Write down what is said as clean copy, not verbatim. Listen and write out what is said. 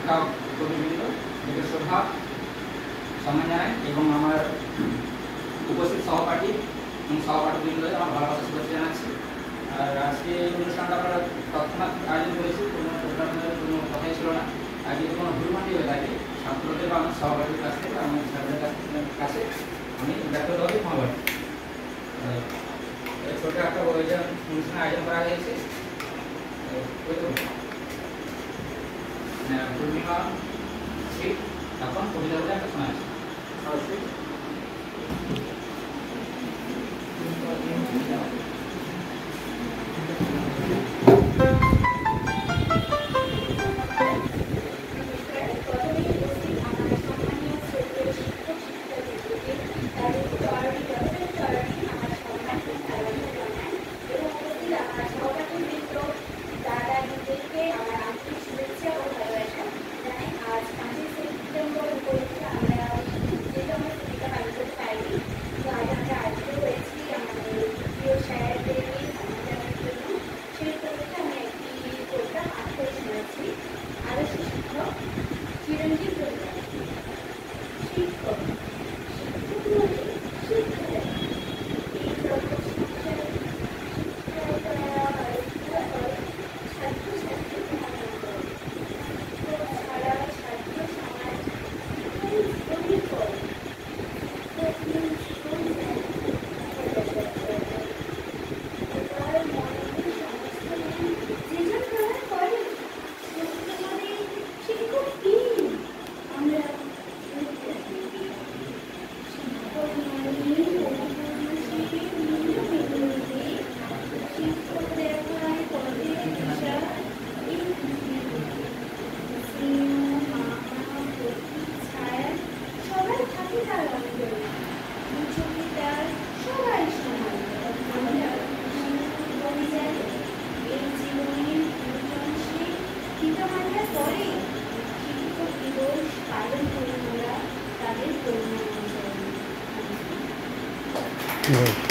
শিক্ষক কর্মীবৃন্দ এদের শ্রদ্ধা সম্মান জানাই এবং আমার উপস্থিত সহপাঠী এবং সহপাঠীবৃন্দদের আমার ভালোবাসা শুভেচ্ছা জানাচ্ছি। আর আজকে অনুষ্ঠানটা আমরা তৎক্ষণাৎ আয়োজন করেছি, কোনো প্রোগ্রামের কোনো কথাই ছিল না। আর যদি কোনো ভুলভ্রান্তি হয়ে থাকে ছাত্রদের বা আমার সহপাঠীর কাছ থেকে বা আমার ছাত্রদের কাছে আমি ব্যক্তিগতভাবে ক্ষমা করি। ছোট একটা অনুষ্ঠানের আয়োজন করা হয়েছে। পূর্ণিমা শীত এখন কবিতা বলে একটা শোনা আছে। Right.